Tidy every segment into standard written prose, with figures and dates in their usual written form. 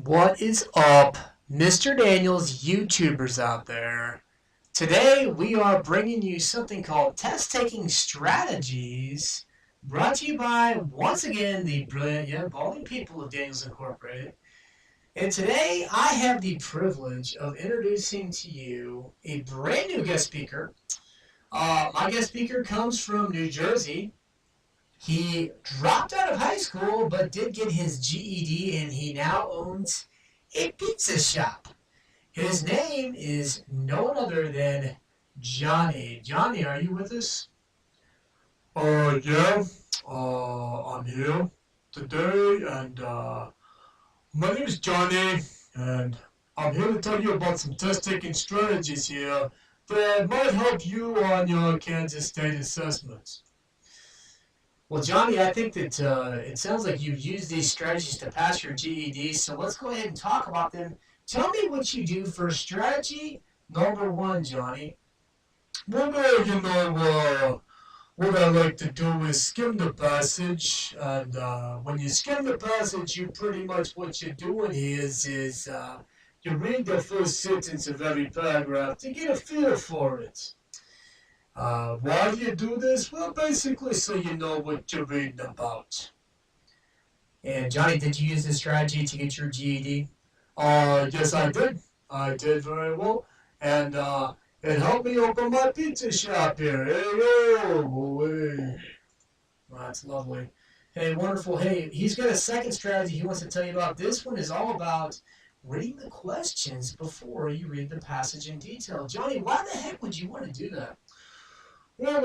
What is up, Mr. Daniels YouTubers out there? Today we are bringing you something called Test Taking Strategies, brought to you by, once again, the brilliant yet balding people of Daniels Incorporated. And today I have the privilege of introducing to you a brand new guest speaker. My guest speaker comes from New Jersey. He dropped out of high school but did get his GED, and he now owns a pizza shop. His name is no one other than Johnny. Johnny, are you with us? Yeah, I'm here today, and my name is Johnny, and I'm here to tell you about some test-taking strategies here that might help you on your Kansas State assessments. Well, Johnny, I think that it sounds like you've used these strategies to pass your GED, so let's go ahead and talk about them. Tell me what you do for strategy number one, Johnny. What I like to do is skim the passage, and when you skim the passage, you pretty much what you're doing is you read the first sentence of every paragraph to get a feel for it. Why do you do this? Well, basically so you know what you're reading about. And Johnny, did you use this strategy to get your GED? Yes, I did. I did very well, and it helped me open my pizza shop here. Hey, yo, hey. That's lovely. Hey, wonderful. Hey, he's got a second strategy he wants to tell you about. This one is all about reading the questions before you read the passage in detail. Johnny, why the heck would you want to do that? Well,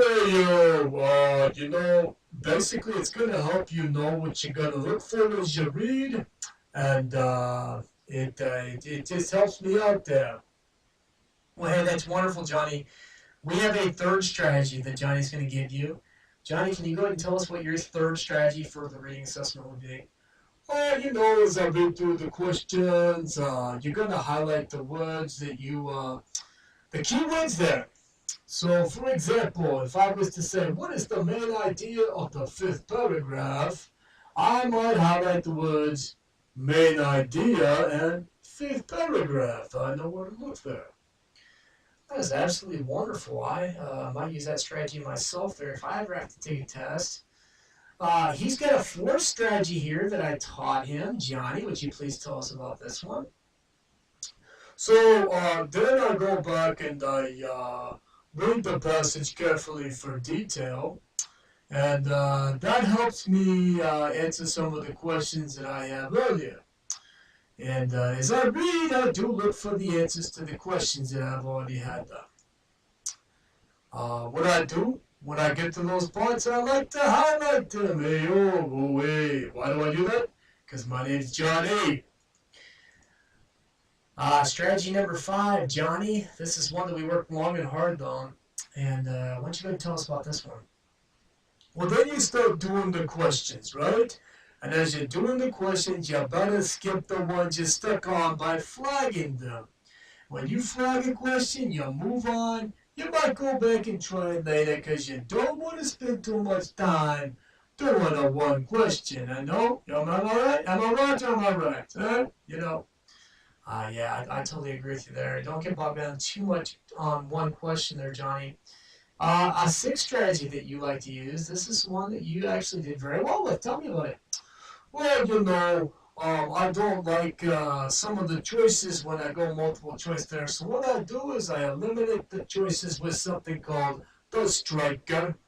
basically it's going to help you know what you're going to look for as you read, and it just helps me out there. Well, hey, that's wonderful, Johnny. We have a third strategy that Johnny's going to give you. Johnny, can you go ahead and tell us what your third strategy for the reading assessment would be? As I read through the questions, you're going to highlight the words that the key words there. So, for example, if I was to say, what is the main idea of the fifth paragraph, I might highlight the words main idea and fifth paragraph. I know where to look there. That is absolutely wonderful. I might use that strategy myself there if I ever have to take a test. He's got a fourth strategy here that I taught him. Johnny, would you please tell us about this one? So then I go back and I read the passage carefully for detail, and that helps me answer some of the questions that I have earlier. And as I read, I do look for the answers to the questions that I've already had done. What I do, when I get to those parts, I like to highlight them. Hey, oh, hey. Why do I do that? Because my name's Johnny. Strategy number 5, Johnny. This is one that we worked long and hard on. And why don't you go ahead and tell us about this one? Well, then you start doing the questions, right? And as you're doing the questions, you better skip the ones you're stuck on by flagging them. When you flag a question, you move on. You might go back and try it later because you don't want to spend too much time doing a one question. I know? Am I right? Am I right or am I right? Huh? Yeah, I totally agree with you there. Don't get bogged down too much on one question there, Johnny. A sixth strategy that you like to use. This is one that you actually did very well with. Tell me about it. Well, I don't like some of the choices when I go multiple choice there. So what I do is I eliminate the choices with something called the striker.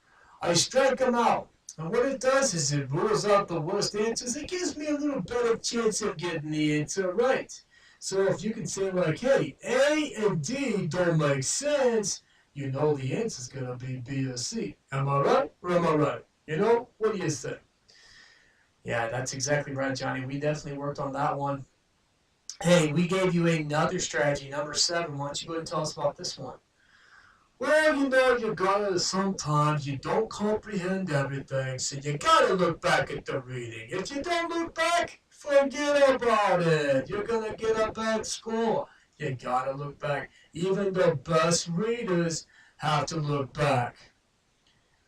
I strike them out. And what it does is it rules out the worst answers. It gives me a little better chance of getting the answer right. So if you can say like, hey, A and D don't make sense, you know the answer's going to be B or C. Am I right or am I right? What do you say? Yeah, that's exactly right, Johnny. We definitely worked on that one. Hey, we gave you another strategy, number 7. Why don't you go ahead and tell us about this one? Well, you gotta, sometimes you don't comprehend everything, so you gotta look back at the reading. If you don't look back, forget about it. You're gonna get a bad score. You gotta look back. Even the best readers have to look back.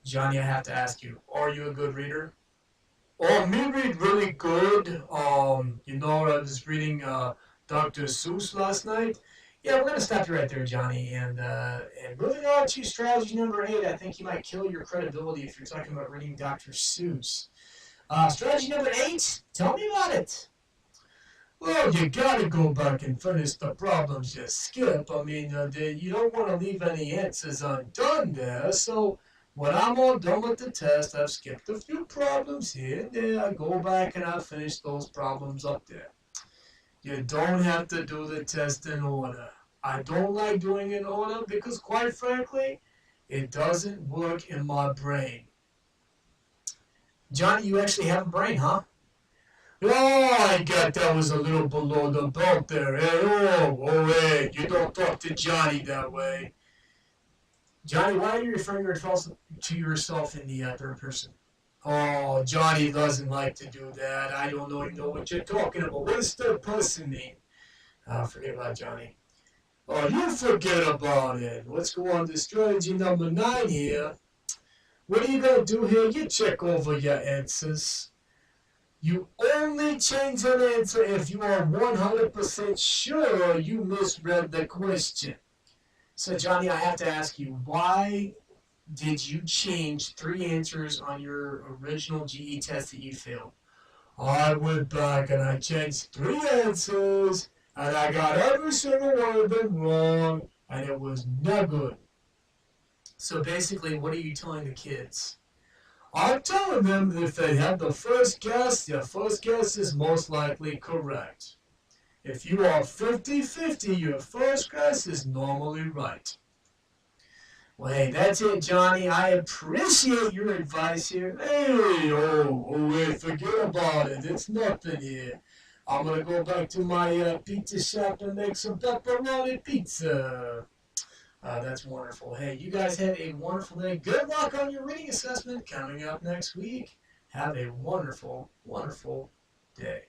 Johnny, I have to ask you, are you a good reader? Oh, me read really good. I was reading Dr. Seuss last night. Yeah, we're gonna stop you right there, Johnny. And moving on to strategy number 8, I think you might kill your credibility if you're talking about reading Dr. Seuss. Strategy number 8, tell me about it. Well, you gotta go back and finish the problems you skip. I mean, you don't want to leave any answers undone there. So when I'm all done with the test, I've skipped a few problems here and there. I go back and I finish those problems up there. You don't have to do the test in order. I don't like doing it in order because, quite frankly, it doesn't work in my brain. Johnny, you actually have a brain, huh? Oh, I got that was a little below the belt there. Hey, hey, you don't talk to Johnny that way. Johnny, why are you referring to yourself in the third person? Oh, Johnny doesn't like to do that. I don't even know what you're talking about. What does third person mean? Forget about Johnny. Oh, you forget about it. Let's go on to strategy number 9 here. What are you going to do here? You check over your answers. You only change an answer if you are 100% sure you misread the question. So, Johnny, I have to ask you, why did you change 3 answers on your original GE test that you failed? I went back and I changed 3 answers, and I got every single one of them wrong, and it was not good. So basically, what are you telling the kids? I'm telling them that if they have the first guess, their first guess is most likely correct. If you are 50-50, your first guess is normally right. Well, hey, that's it, Johnny. I appreciate your advice here. Hey, wait, forget about it. It's nothing here. I'm going to go back to my pizza shop and make some pepperoni pizza. That's wonderful. Hey, you guys have a wonderful day. Good luck on your reading assessment coming up next week. Have a wonderful, wonderful day.